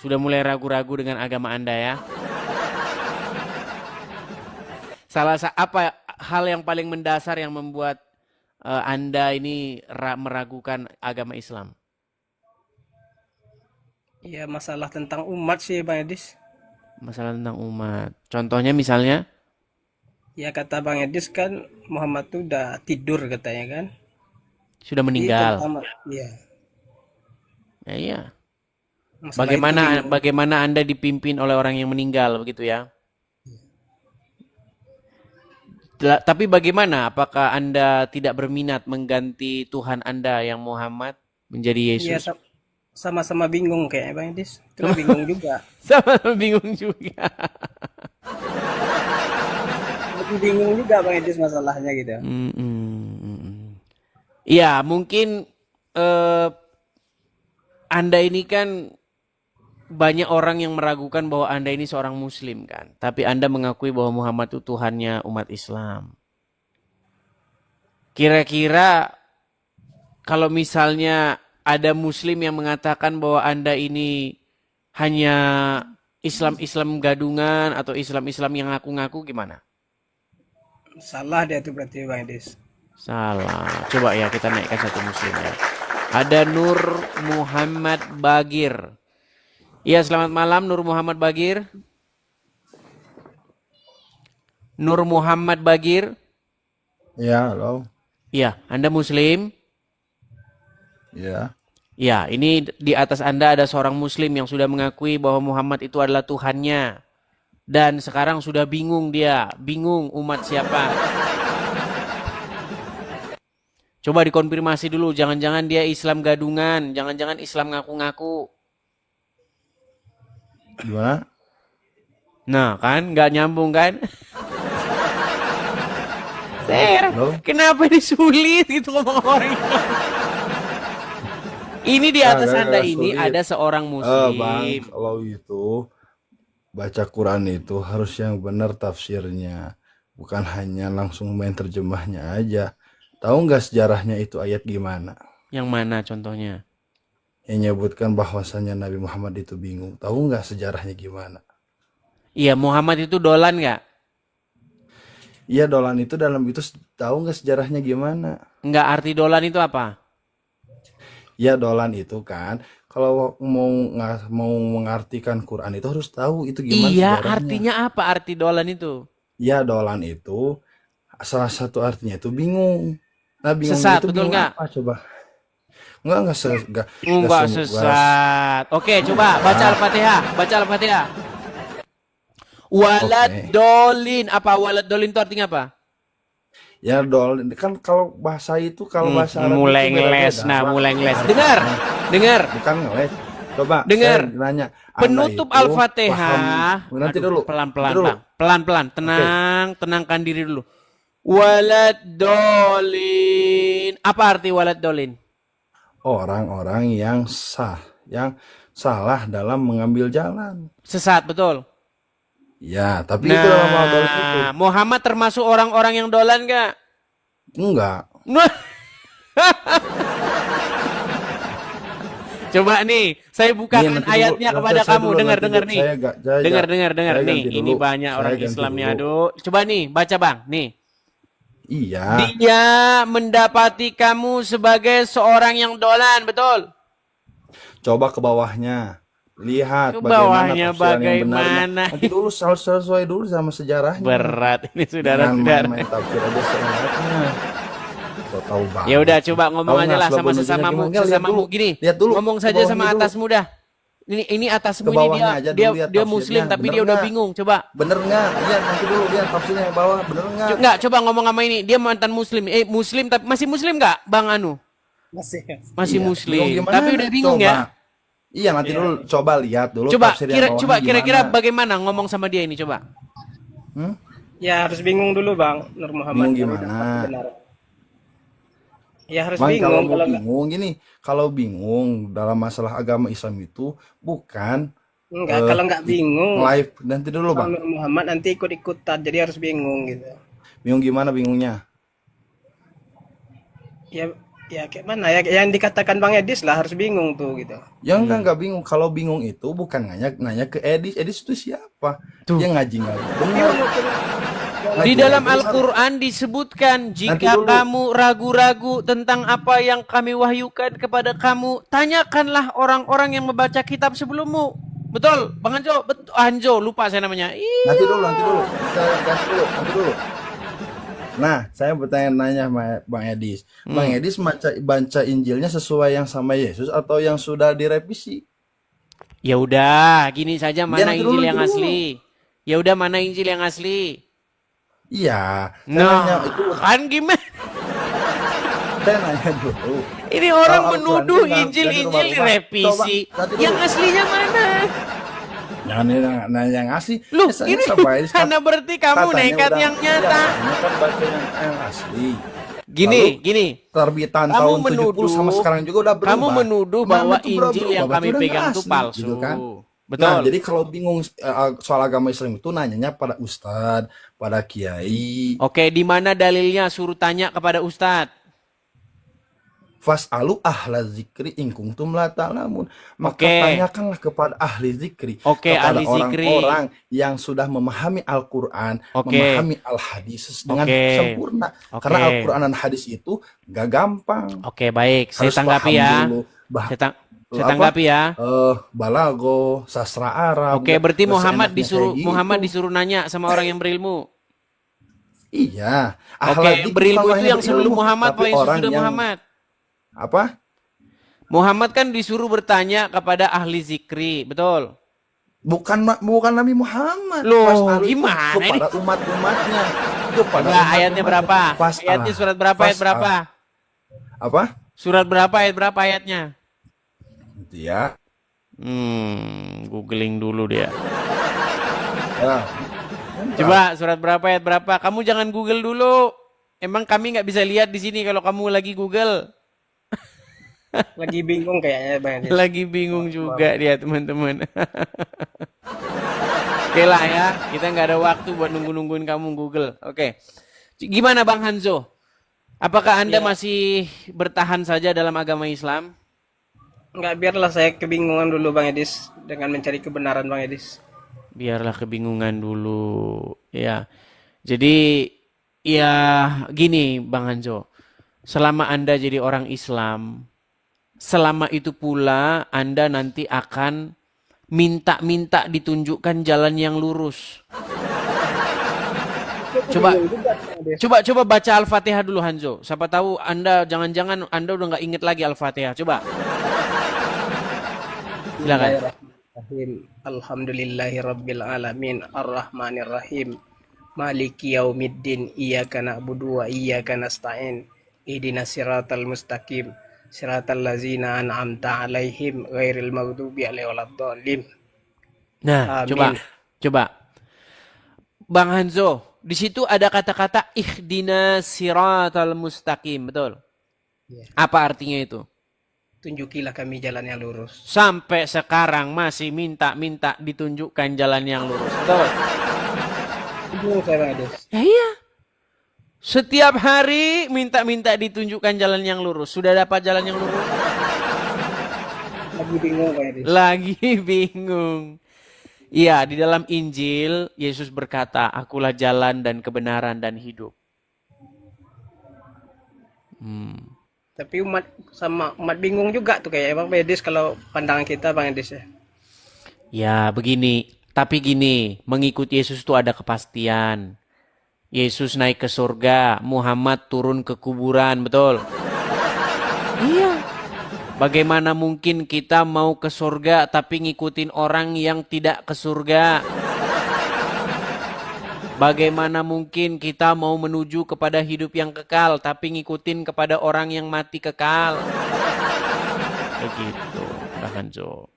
Sudah mulai ragu-ragu dengan agama Anda ya. Apa hal yang paling mendasar yang membuat Anda ini meragukan agama Islam? Ya masalah tentang umat sih Bang Edis. Masalah tentang umat. Contohnya misalnya, Ya kata Bang Edis kan Muhammad tuh udah tidur katanya kan. sudah Jadi meninggal. tentang ya Ya, iya. masalah itu Bagaimana bingung. bagaimana Anda dipimpin oleh orang yang meninggal begitu ya? Tapi bagaimana? Apakah Anda tidak berminat mengganti Tuhan Anda yang Muhammad menjadi Iya Yesus? sama-sama bingung kayaknya Bang Edis. Kita Sama, bingung juga. sama bingung juga. Lebih bingung juga Bang Edis masalahnya gitu. Mm, mm, mm. Iya, mungkin eh, Anda ini kan banyak orang yang meragukan bahwa Anda ini seorang Muslim kan. Tapi Anda mengakui bahwa Muhammad itu Tuhannya umat Islam. Kira-kira kalau misalnya ada Muslim yang mengatakan bahwa Anda ini hanya Islam-Islam gadungan atau Islam-Islam yang ngaku-ngaku gimana? Salah dia tuh berarti Bang Edis. Salah. Coba ya kita naikkan satu Muslim ya. Ada Nur Muhammad Bagir. Iya, selamat malam Nur Muhammad Bagir. Nur Muhammad Bagir. Ya, halo. Iya, Anda Muslim? Ya, Ya, ini di atas Anda ada seorang Muslim yang sudah mengakui bahwa Muhammad itu adalah Tuhannya. Dan sekarang sudah bingung dia. Bingung umat siapa. Coba dikonfirmasi dulu. Jangan-jangan dia Islam gadungan. Jangan-jangan Islam ngaku-ngaku. gimana? Nah kan, nggak nyambung kan? Halo? Kenapa ini sulit gitu ngomong orang Islam? Ini di atas Anda Gak ini sulit. ada seorang Bang, Muslim. kalau itu baca Quran itu harus yang benar tafsirnya, bukan hanya langsung main terjemahnya aja. Tahu nggak sejarahnya itu ayat gimana? Yang mana contohnya? Yang nyebutkan bahwasannya Nabi Muhammad itu bingung. Tahu nggak sejarahnya gimana? Iya, Muhammad itu dolan nggak? Iya, dolan itu dalam itu tahu nggak sejarahnya gimana? Nggak, arti dolan itu apa? Ya, dolan itu kan kalau mau mengartikan Quran itu harus tahu itu gimana Iya, sejarahnya. artinya apa arti dolan itu? Ya, dolan itu salah satu artinya itu bingung. Nah, bingungnya Sesat, itu betul bingung nggak? apa coba? Enggak Enggak semua. sesat. Oke, coba baca Ah, Al-Fatihah. Baca Al-Fatihah. Walad oke. dolin. Apa walad dolin itu artinya apa? Ya, dolan kan kalau bahasa Arab itu Mulai ngeles. beda-beda, Nah, Bang. mulai ngeles. Dengar. Artinya Dengar. bukan ngeles. Coba saya Dengar. nanya, Anda Penutup itu paham Al-Fatihah. nanti Aduh, dulu. Nanti pelan-pelan, dulu. Bang. Pelan-pelan. Oke. Tenangkan diri dulu. Walad dolin. Apa arti walad dolin? Orang-orang yang salah dalam mengambil jalan. Sesat, betul. Ya, tapi itu dalam hal dolan itu Nah, Muhammad termasuk orang-orang yang dolan gak? enggak. Coba nih, saya Nih bukakan nanti dulu, ayatnya kepada saya kamu. dulu Dengar, nanti dengar dulu. nih. Dengar Saya nih. ganti Ini dulu. banyak Saya orang ganti Islamnya. dulu. Aduh, coba nih, baca bang. Nih, Iya, dia mendapati kamu sebagai seorang yang dolan, betul? coba ke bawahnya. Ke Lihat bagaimana bawahnya tafsiran yang benarnya. bagaimana? Nanti dulu sesuai dulu sama sejarahnya. Berat ini Jangan saudara-saudara. main-main tafsir aja seenaknya. So tahu Ya banget udah, sih. coba Tahu ngomong aja nggak lah sebab sama menujunya sesamamu, gimana? Nggak, sesamamu gini. lihat dulu Ngomong ke saja bawahnya sama dulu. atasmu dah. Ini atasmu Ke ini dia bawahnya aja dia dulu lihat dia tafsirnya. muslim tapi Bener dia udah nggak? bingung. Coba. Bener nggak? Lihat nanti dulu lihat tafsirnya yang bawah. Bener nggak? Enggak, coba ngomong sama ini. Dia mantan muslim. Muslim tapi masih muslim enggak, Bang Anu? Masih. Masih Iya. Bingung muslim. gimana? Tapi udah bingung Coba. ya. Iya nanti Iya. dulu coba lihat dulu Coba tafsir yang bawahnya kira-kira gimana. bagaimana ngomong sama dia ini coba. Hmm? Ya harus bingung dulu Bang Nur Muhammad Bingung baru dapat gimana? kebenaran. Ya harus Bang, kalau bingung mau kalau nggak bingung gini, kalau bingung dalam masalah agama Islam itu bukan enggak kalau nggak bingung live nanti dulu Bang bang. Nur Muhammad nanti ikut-ikutan jadi harus bingung gitu. Bingung gimana bingungnya? Ya Ya kayak mana ya, yang dikatakan Bang Edis lah harus bingung tuh gitu. Ya enggak bingung. Kalau bingung itu bukan nanya ke Edis. Edis itu siapa? Tuh. Dia ngaji nggak Tapi benar. menurut Di Ngaji dalam nggak benar. Al-Quran disebutkan, jika dulu. kamu ragu-ragu tentang apa yang kami wahyukan kepada kamu, tanyakanlah orang-orang yang membaca kitab sebelummu. Betul, Bang Anjo, betul. Anjo, lupa saya namanya. Nanti dulu. Saya ganti dulu, nanti dulu. Nah, saya bertanya-nanya sama Bang Edis. Bang Edis baca Injilnya sesuai yang sama Yesus atau yang sudah direvisi? Ya udah, gini saja, mana nanti Injil dulu, yang nanti dulu. asli? Ya udah, mana Injil yang asli? Iya, saya nanya Nah, itu, kan gimana? saya nanya dulu. Ini orang Kalau Al-Quran menuduh itu ganti Injil-Injil rumah-rumah. direvisi. Coba, nanti Yang dulu. aslinya mana? Jangan nanya yang asli. Loh, Saya ini sama Edis kan karena berarti kamu katanya nekat udah- yang nyata. Iya, katanya kan baca yang asli. Gini. Terbitan Kamu tahun menuduh, 70 sama sekarang juga udah berubah. kamu menuduh Mana bahwa tuh berubah? Injil yang Berarti kami udah pegang nggak itu asli, palsu. gitu kan? Betul. Nah, jadi kalau bingung soal agama Islam itu nanyanya pada ustadz, pada kiai. Oke, di mana dalilnya? Suruh tanya kepada Ustadz. Fas'alu ahla zikri in kuntum la ta'lamun. Maka Oke. tanyakanlah kepada ahli zikri, Oke, kepada ahli zikri. orang-orang yang sudah memahami Al-Qur'an, Oke. memahami al-hadis dengan Oke. sempurna. Oke. Karena Al-Qur'an dan hadis itu gak gampang. Oke, baik. Saya Harus tanggapi paham ya. dulu. Saya tanggapi ya. Balago, sastra Arab. Oke, berarti nggak Muhammad seenaknya disuruh kayak gitu. Muhammad disuruh nanya sama orang yang berilmu. Iya. Oke, Ahla zikri berilmu bukan itu hanya yang sebelum berilmu, Muhammad tapi apa yang orang sesudah yang- Muhammad? Apa? Muhammad kan disuruh bertanya kepada ahli zikri, betul? Bukan Nabi Muhammad. Loh, Fas'alu itu gimana ini? kepada umat-umatnya. Kepada Enggak, ayatnya berapa? Fas'al. Ayatnya surat berapa? Ayat Fas'al. berapa? Apa? Surat berapa? Ayat berapa ayatnya? Ya. Googling dulu dia. Ya. Coba surat berapa ayat berapa? Kamu jangan Google dulu. Emang kami nggak bisa lihat di sini kalau kamu lagi Google. lagi bingung kayaknya Bang Edis. Lagi bingung juga dia teman-teman. Oke lah ya, kita nggak ada waktu buat nungguin kamu Google. Oke, gimana Bang Hanzo? Apakah Anda masih bertahan saja dalam agama Islam? Enggak, biarlah saya kebingungan dulu Bang Edis dengan mencari kebenaran Bang Edis. Biarlah kebingungan dulu, ya. Jadi ya gini Bang Hanzo, selama Anda jadi orang Islam, selama itu pula Anda nanti akan minta-minta ditunjukkan jalan yang lurus. Coba baca Al-Fatihah dulu Hanzo. Siapa tahu Anda jangan-jangan Anda udah nggak inget lagi Al-Fatihah. Coba. Silakan. Bismillahirrahmanirrahim. Alhamdulillahirabbil alamin arrahmanirrahim. Maliki yaumiddin iyyaka na'budu wa iyyaka nasta'in. Ihdinas siratal mustaqim. Siratal ladzina an'amta 'alaihim ghairil maghdubi 'alaihim waladdallin. Nah, Amin. coba. Bang Hanzo, di situ ada kata-kata ihdinas siratal mustaqim, betul? Ya. Apa artinya itu? Tunjukilah kami jalan yang lurus. Sampai sekarang masih minta-minta ditunjukkan jalan yang lurus, betul? Bingung saya Bang Edis. Ya iya. Setiap hari minta-minta ditunjukkan jalan yang lurus. Sudah dapat jalan yang lurus? Lagi bingung Bang Edis. Lagi bingung. Iya, di dalam Injil Yesus berkata, "Akulah jalan dan kebenaran dan hidup." Tapi umat bingung juga tuh kayak Bang Edis kalau pandangan kita Bang Edis ya. Ya, begini. Tapi gini, mengikuti Yesus itu ada kepastian. Yesus naik ke surga, Muhammad turun ke kuburan, betul? Iya. Bagaimana mungkin kita mau ke surga tapi ngikutin orang yang tidak ke surga? Bagaimana mungkin kita mau menuju kepada hidup yang kekal tapi ngikutin kepada orang yang mati kekal? Begitu, Bang Hanzo.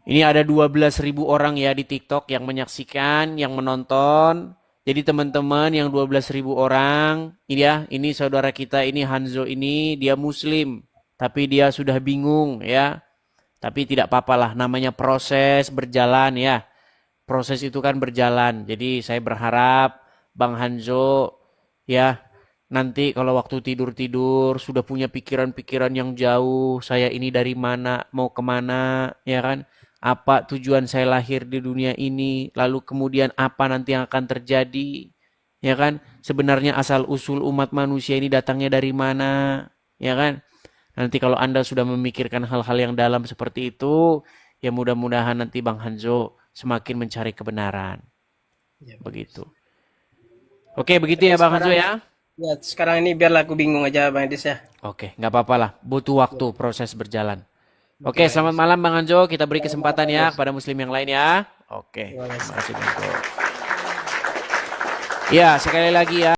Ini ada 12.000 orang ya di TikTok yang menyaksikan, yang menonton. Jadi teman-teman yang 12.000 orang, ini ya, ini saudara kita ini Hanzo ini dia Muslim, tapi dia sudah bingung ya. Tapi tidak apa-apalah, namanya proses berjalan ya. Proses itu kan berjalan. Jadi saya berharap Bang Hanzo ya nanti kalau waktu tidur-tidur sudah punya pikiran-pikiran yang jauh, saya ini dari mana, mau kemana, ya kan? Apa tujuan saya lahir di dunia ini, lalu kemudian apa nanti yang akan terjadi, ya kan? Sebenarnya asal-usul umat manusia ini datangnya dari mana, ya kan? Nanti kalau Anda sudah memikirkan hal-hal yang dalam seperti itu, ya mudah-mudahan nanti Bang Hanzo semakin mencari kebenaran. Ya, Begitu. Oke, begitu ya Bang Hanzo ya. ya sekarang ini biarlah aku bingung aja Bang Edis ya. Oke, nggak apa-apa lah. Butuh waktu proses berjalan. Oke, selamat malam Bang Hanzo. Kita beri kesempatan ya kepada muslim yang lain ya. Oke, terima kasih Bang Hanzo. Ya, sekali lagi ya.